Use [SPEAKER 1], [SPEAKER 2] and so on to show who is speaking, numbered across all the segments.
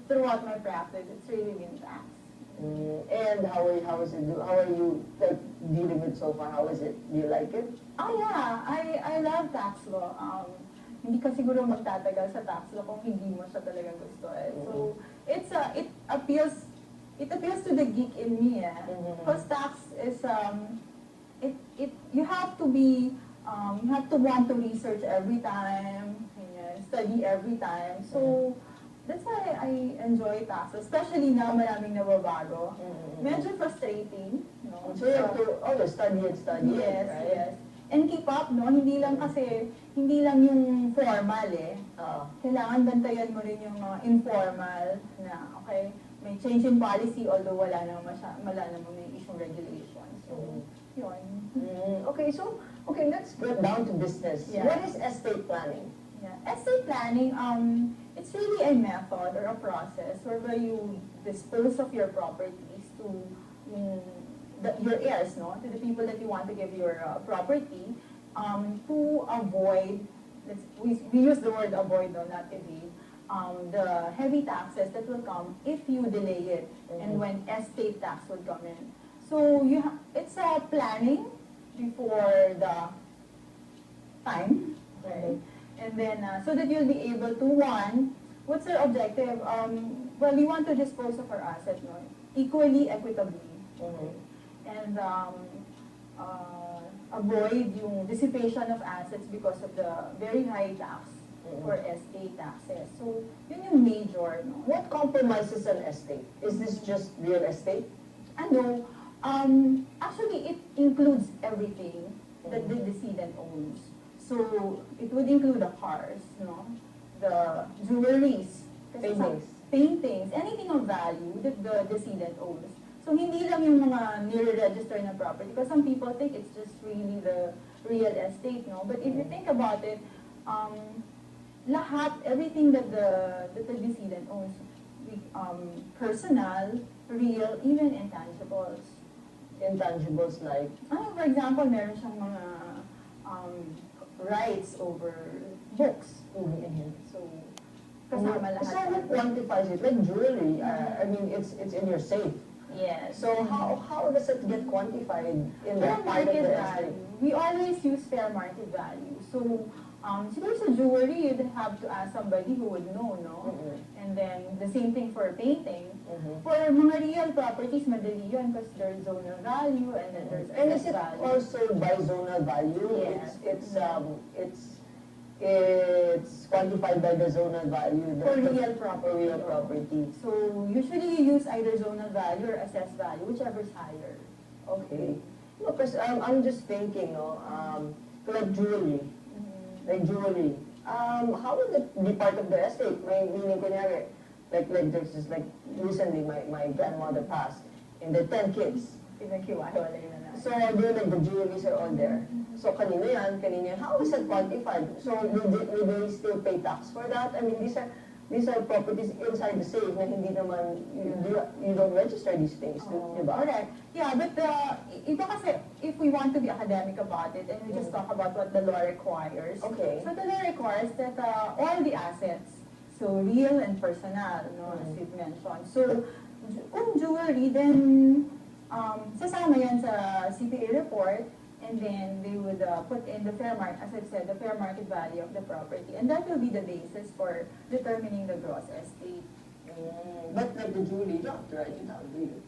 [SPEAKER 1] throughout my practice, it's really been tax.
[SPEAKER 2] And how is it? How are you like dealing with so far? How is it? Do you like it?
[SPEAKER 1] Oh yeah, I love tax law. Hindi ka siguro magtatagal sa tax law kung hindi mo siya talaga gusto. So it appeals to the geek in me. Because tax is you have to be you have to want to research every time, study every time. So that's why I enjoy tax, especially now maraming nababago. Medyo frustrating, no?
[SPEAKER 2] So you have to always study and study.
[SPEAKER 1] Yes,
[SPEAKER 2] right?
[SPEAKER 1] yes. And keep up, no? Hindi lang yung formal Kailangan bantayan mo rin yung informal na, okay, may change in policy although wala namang may issue regulation. So, yun.
[SPEAKER 2] Okay, let's get down to business.
[SPEAKER 1] Yeah.
[SPEAKER 2] What is estate planning?
[SPEAKER 1] Yeah. Estate planning, it's really a method or a process whereby you dispose of your properties to your heirs, no? To the people that you want to give your property, to avoid, we use the word avoid, no, not evade, the heavy taxes that will come if you delay it, and when estate tax would come in. So it's a planning before the time, right? And then, so that you'll be able to, one, what's our objective? Well, we want to dispose of our asset, no? Equally, equitably. And avoid yung dissipation of assets because of the very high tax for estate taxes. So, yun yung major, no?
[SPEAKER 2] What compromises an estate? Is this just real estate?
[SPEAKER 1] Ano, actually, it includes everything that the decedent owns. So, it would include the cars, no? The jewelries, paintings, anything of value that the decedent owns. So, hindi lang yung mga nire-register na property because some people think it's just really the real estate, no? But if you think about it, everything that the decedent owns, personal, real, even intangibles.
[SPEAKER 2] Intangibles like?
[SPEAKER 1] For example, meron siyang mga rights over books. So, kasama lahat.
[SPEAKER 2] So, what quantifies it? Like jewelry, I mean, it's in your safe.
[SPEAKER 1] Yes.
[SPEAKER 2] So, how does it get quantified in that part of the estate?
[SPEAKER 1] We always use fair market value. So, siguro sa jewelry, you'd have to ask somebody who would know, no? And then, the same thing for painting. For mga real properties, madali yun because there's zonal value and then there's
[SPEAKER 2] And is it
[SPEAKER 1] value.
[SPEAKER 2] also by zonal value?
[SPEAKER 1] Yes.
[SPEAKER 2] It's quantified by the zonal value.
[SPEAKER 1] For real property.
[SPEAKER 2] Real property.
[SPEAKER 1] So, usually you use either zonal value or assessed value, whichever is higher.
[SPEAKER 2] Okay. No, because I'm just thinking, like jewelry. Like jewelry. How would it be part of the estate? Meaning, kunyari, like there's just like recently my grandmother passed and the 10 kids.
[SPEAKER 1] Pinagkiwalay na na.
[SPEAKER 2] So they're like the jewelries are all there. So kanino yan. How is it quantified? So will they still pay tax for that? I mean, these are properties inside the safe na hindi naman, you don't register these things, diba?
[SPEAKER 1] Correct. Yeah, but iba kasi, if we want to be academic about it, and we just talk about what the law requires.
[SPEAKER 2] Okay.
[SPEAKER 1] So the law requires that all the assets, so real and personal, no, as you've mentioned. So, kung jewelry, then sasama yan sa CPA report, and then they would put in the fair market, as I said, the fair market value of the property. And that will be the basis for determining the gross estate.
[SPEAKER 2] But like the jewelry, you don't have to write it down, do you?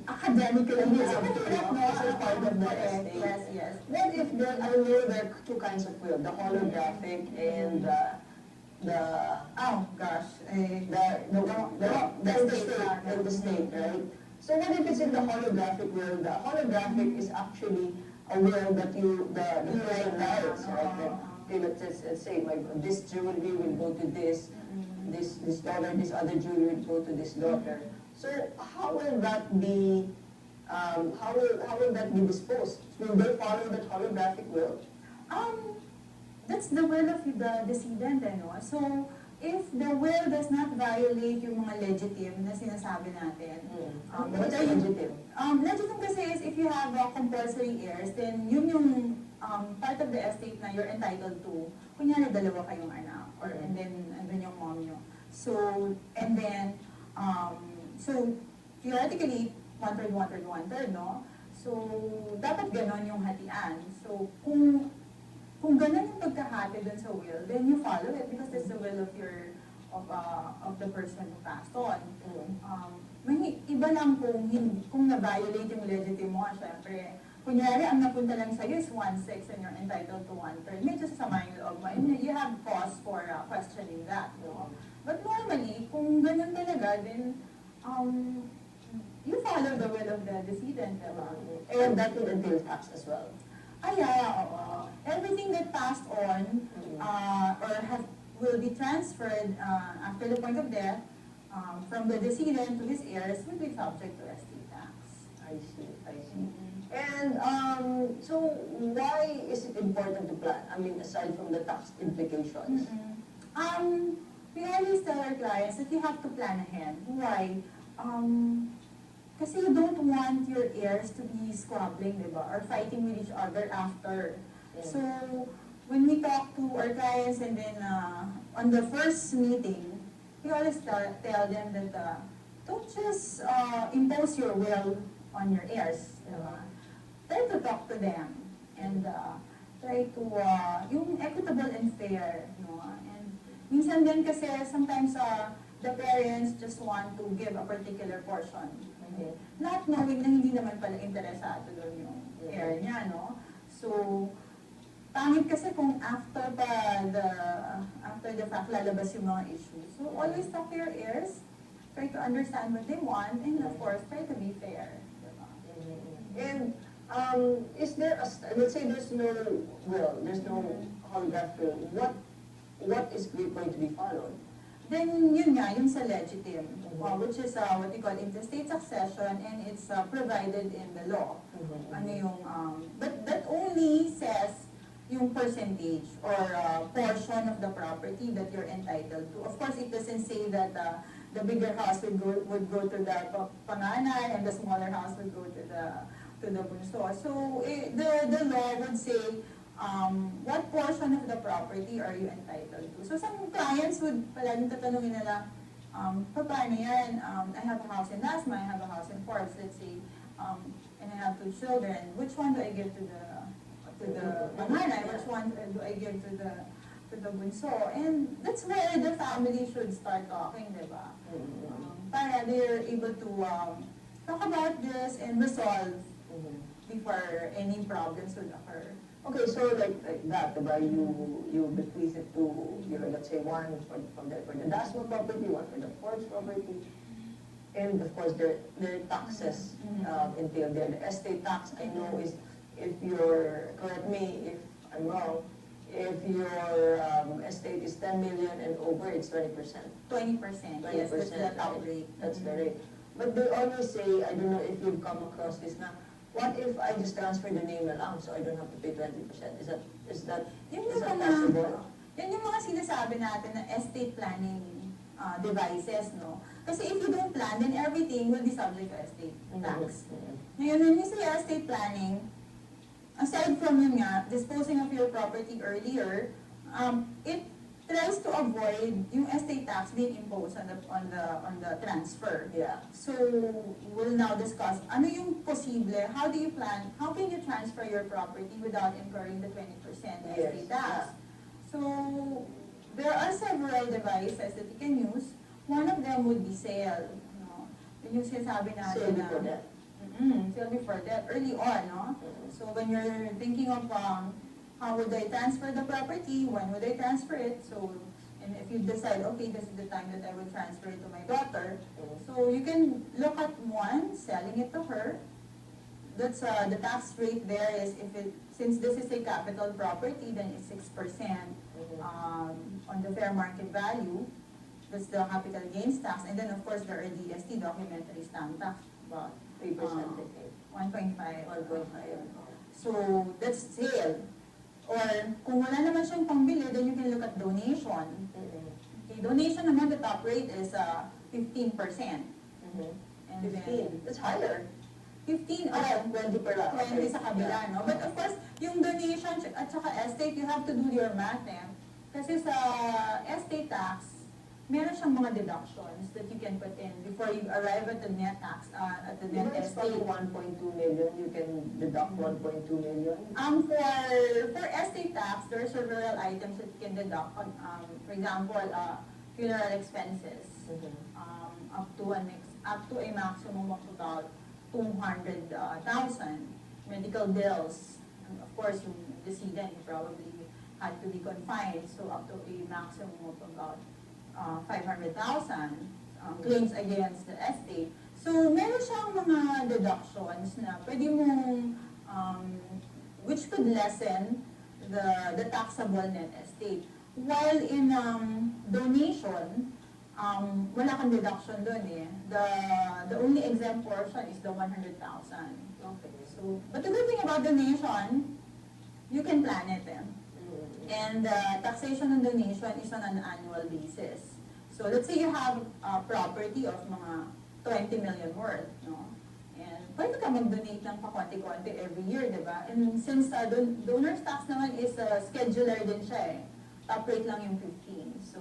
[SPEAKER 2] Academically, you have to recognize as part of the estate.
[SPEAKER 1] Yes.
[SPEAKER 2] What if there are two kinds of will, the holographic and the state, right? So what if it's in the holographic will? The holographic is actually a will that the person writes, right? Okay, let's say this jewelry will go to this daughter, this other jewelry will go to this daughter. So how will that be? How will that be disposed? Will they follow that holographic will?
[SPEAKER 1] That's the will of the decedent, no? So, if the will does not violate yung mga legitim na sinasabi natin,
[SPEAKER 2] what are legitim?
[SPEAKER 1] Legitim kasi is if you have compulsory heirs, then yun yung part of the estate na you're entitled to. Kunyari, dalawa kayong anak, and then yung mom So, and then, so theoretically, one-third, one-third, one-third, no? So, dapat ganon yung hatian. So, kung ganon yung pagkahati dun sa will, then you follow it because it's the will of of the person who passed on. May iba lang kung na-violate yung legitimate mo, syempre, kunyari, ang napunta lang sa'yo is 1/6 and you're entitled to 1/3. Medyo sasama yung loob mo. And you have cause for questioning that. No? But normally, kung ganun talaga, then you follow the will of the decedent. Diba?
[SPEAKER 2] And that would entail tax as well.
[SPEAKER 1] Yeah, oo. Everything that passed on will be transferred after the point of death from the decedent to his heirs will be subject to estate tax.
[SPEAKER 2] I see. And so why is it important to plan? I mean, aside from the tax implications.
[SPEAKER 1] We always tell our clients that you have to plan ahead. Why? Kasi you don't want your heirs to be squabbling, diba? Or fighting with each other after.
[SPEAKER 2] Yeah.
[SPEAKER 1] So, when we talk to our clients and then on the first meeting, we always tell them that don't just impose your will on your heirs. Diba? Try to talk to them and try to, yung equitable and fair, no? And minsan din kasi sometimes the parents just want to give a particular portion. Okay? Not knowing na hindi naman pala interesado doon yung heir niya, no? So, pangit kasi kung after the fact lalabas yung mga issues. So, always talk to your heirs, try to understand what they want, and of course, try to be fair. Diba?
[SPEAKER 2] And is there let's say there's no will, there's no holograph will, what is going to be followed?
[SPEAKER 1] Then yun nga, yung sa legitim, which is what we call intestate succession, and it's provided in the law. Ano yung, but that only says yung percentage or portion of the property that you're entitled to. Of course, it doesn't say that the bigger house would go to the panganay and the smaller house would go to the bunso. So the law would say what portion of the property are you entitled to. So some clients would palaging tatanungin nila, paano yan? I have a house in Lasma, I have a house in Forbes, let's say, and I have 2 children. Which one do I give to the panganay? Which one do I give to the bunso? And that's where the family should start talking, diba? Para they're able to talk about this and resolve before any problems would occur.
[SPEAKER 2] Okay, so like that, diba, you bequeath it to, let's say one for the Dasma property, one for the Forbes property, and of course their taxes entail there. The estate tax, I know, is, if you're, correct me if I'm wrong, if your estate is 10 million and over, it's 20%.
[SPEAKER 1] 20%, yes, that's the top rate.
[SPEAKER 2] That's the rate. But they always say, I don't know if you've come across this now, what if I just transfer the name na lang so I don't have to pay 20%? Is that possible?
[SPEAKER 1] Yan yung mga sinasabi natin na estate planning devices, no? Kasi if you don't plan, then everything will be subject to estate tax. Ngayon, when you say estate planning, aside from yun nga, disposing of your property earlier, it tries to avoid yung estate tax being imposed on the transfer.
[SPEAKER 2] Yeah.
[SPEAKER 1] So we'll now discuss ano yung posible, how can you transfer your property without incurring the 20% estate tax? So there are several devices that you can use. One of them would be sale. No? Yung sinasabi natin
[SPEAKER 2] Sale before death.
[SPEAKER 1] Sale before death, early on, no? So when you're thinking of how would I transfer the property, when would I transfer it, so, and if you decide, okay, this is the time that I will transfer it to my daughter, so you can look at one, selling it to her. That's the tax rate there is, since this is a capital property, then it's 6% on the fair market value. That's the capital gains tax, and then of course there are DST, documentary stamp tax, about
[SPEAKER 2] 3%, I think.
[SPEAKER 1] 1.5.
[SPEAKER 2] 1.5.
[SPEAKER 1] So, that's sale. Or, kung wala naman siyang pambili, then you can look at donation. Okay, donation naman, the top rate is 15%. And
[SPEAKER 2] 15? That's higher.
[SPEAKER 1] 15
[SPEAKER 2] 20 per lot.
[SPEAKER 1] 20 sa kabila, no? But of course, yung donation at saka estate, you have to do your math, eh. Kasi sa estate tax, meron siyang mga deductions that you can put in before you arrive at the net tax, at the net
[SPEAKER 2] It's probably
[SPEAKER 1] estate.
[SPEAKER 2] 1.2 million, you can deduct 1.2 million.
[SPEAKER 1] For estate tax, there are several items that you can deduct. For example, funeral expenses, up to a maximum of about 200,000. Medical bills, and of course, yung decedent probably had to be confined, so up to a maximum of about 500,000. Claims against the estate. So, meron siyang mga deductions na pwede mong, which could lessen the taxable net estate. While in donation, wala kang deduction doon eh. The only exempt portion is the 100,000.
[SPEAKER 2] Okay.
[SPEAKER 1] So, but the good thing about donation, you can plan it eh. And taxation on donation is on an annual basis. So let's say you have a property of mga 20 million worth, no? And pwede ka mag-donate ng pakonti-konti every year, di ba? And since donor's tax naman is scheduler din siya eh. Top rate lang yung 15. So,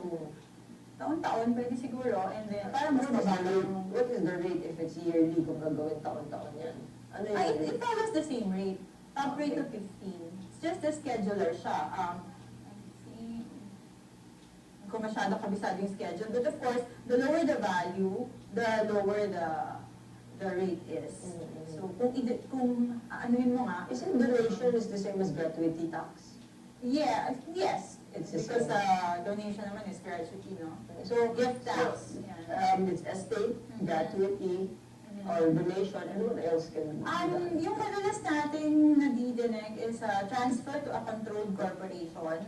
[SPEAKER 1] taon-taon pwede siguro. And then, para mas mababa yung...
[SPEAKER 2] What is the rate if it's yearly kung gagawin taon-taon yan? Ano yun?
[SPEAKER 1] It follows the same rate. Top rate of 15. It's just the scheduler siya. Kung masyado kabisado yung schedule. But of course, the lower the value, the lower the rate is. So, kung anuhin mo nga,
[SPEAKER 2] Isn't donation is the same as gratuity tax?
[SPEAKER 1] yeah, yes.
[SPEAKER 2] It's the
[SPEAKER 1] Because
[SPEAKER 2] same.
[SPEAKER 1] donation naman is gratuity, no?
[SPEAKER 2] So,
[SPEAKER 1] Gift tax.
[SPEAKER 2] so,
[SPEAKER 1] Yeah.
[SPEAKER 2] it's estate, gratuity,
[SPEAKER 1] Mhm.
[SPEAKER 2] or donation, and what else can be done?
[SPEAKER 1] Yung kadalas nating nadidinig is transfer to a controlled corporation.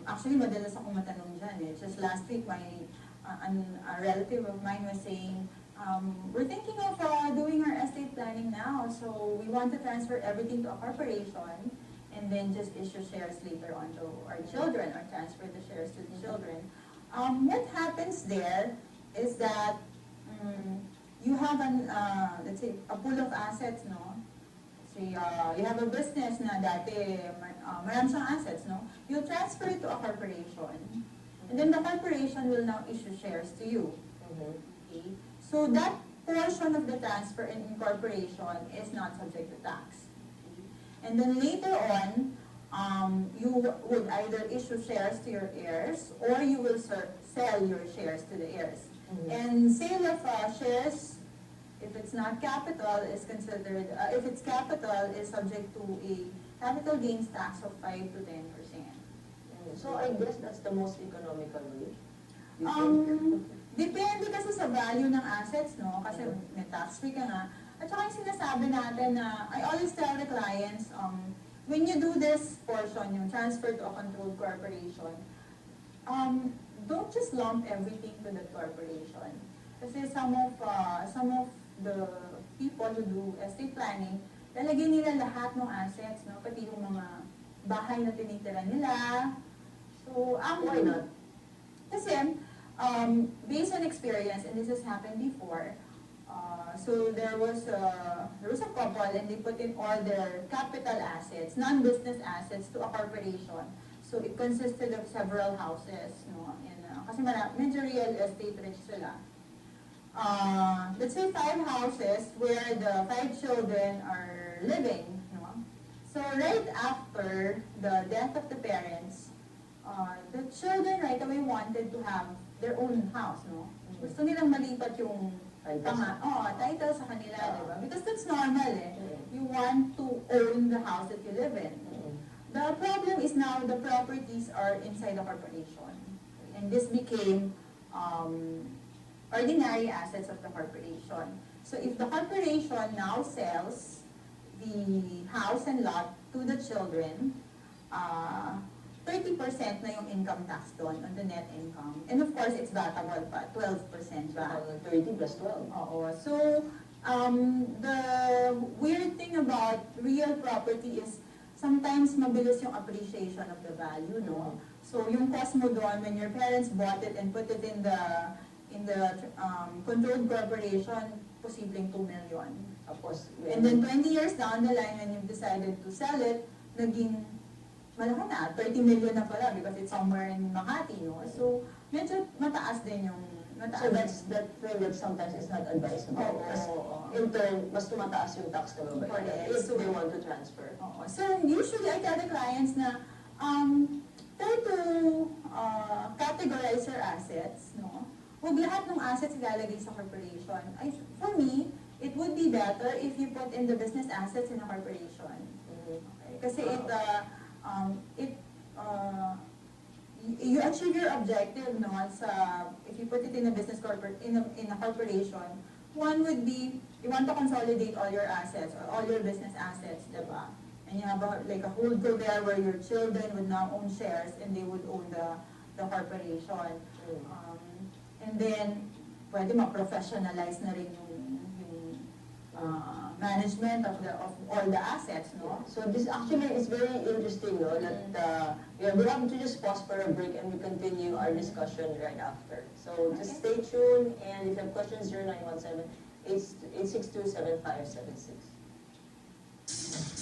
[SPEAKER 1] Actually, madalas akong matanong dyan eh. Just last week, a relative of mine was saying, we're thinking of doing our estate planning now, so we want to transfer everything to a corporation and then just issue shares later on to our children or transfer the shares to the children. What happens there is that you have let's say, a pool of assets, no? So, you have a business na dati, marami siyang assets, no? You transfer it to a corporation, and then the corporation will now issue shares to you. Okay? So, that portion of the transfer and incorporation is not subject to tax. And then later on, you would either issue shares to your heirs, or you will sell your shares to the heirs. And sale of shares, if it's not capital, is considered, if it's capital, is subject to a capital gains tax of 5 to 10%.
[SPEAKER 2] So I guess that's the most economical way. You think?
[SPEAKER 1] Depende kasi sa value ng assets, no? Kasi may tax free ka nga. At saka yung sinasabi natin na, I always tell the clients, when you do this portion, yung transfer to a controlled corporation, don't just lump everything to the corporation. Kasi some of the people who do estate planning, lalagyan nila lahat ng assets, no? Pati yung mga bahay na tinitira nila. So,
[SPEAKER 2] Why not?
[SPEAKER 1] Kasi, based on experience, and this has happened before, so there was a couple and they put in all their capital assets, non-business assets, to a corporation. So it consisted of several houses, no? And, kasi medyo real estate rich sila. Let's say 5 houses where the 5 children are living, no? So right after the death of the parents, the children right away wanted to have their own house, no? Gusto nilang malipat yung title sa kanila, diba? Because that's normal eh. You want to own the house that you live in. The problem is now the properties are inside the corporation. And this became ordinary assets of the corporation. So if the corporation now sells the house and lot to the children, 30% na yung income tax doon on the net income. And of course, it's backable pa, 12% ba?
[SPEAKER 2] 30 plus 12.
[SPEAKER 1] Oo. So, the weird thing about real property is sometimes mabilis yung appreciation of the value, no? So, yung cost mo doon, when your parents bought it and put it in the controlled corporation, posibleng 2 million.
[SPEAKER 2] Tapos,
[SPEAKER 1] And then 20 years down the line, when you've decided to sell it, naging malaki na, 30 million na pala because it's somewhere in Makati, no? So,
[SPEAKER 3] medyo mataas din yung
[SPEAKER 2] So that's that thing that sometimes is not advisable. Kasi in turn, mas tumataas yung tax na babayaran
[SPEAKER 3] Correct.
[SPEAKER 2] if they want to transfer.
[SPEAKER 3] Oo. So usually I tell the clients na try to categorize your assets, no? Huwag lahat ng assets ilalagay sa corporation. For me, it would be better if you put in the business assets in a corporation. Okay? Kasi you achieve your objective, no? If you put it in a business in a corporation, one would be you want to consolidate all your assets or all your business assets, diba? And you have like a holdco there where your children would now own shares and they would own the corporation. And then pwede ma-professionalize na rin yung management of all the assets, no?
[SPEAKER 2] So this actually is very interesting, no? That we have to just pause for a break and we continue our discussion right after. So just stay tuned, and if you have questions, 0917-862-7576.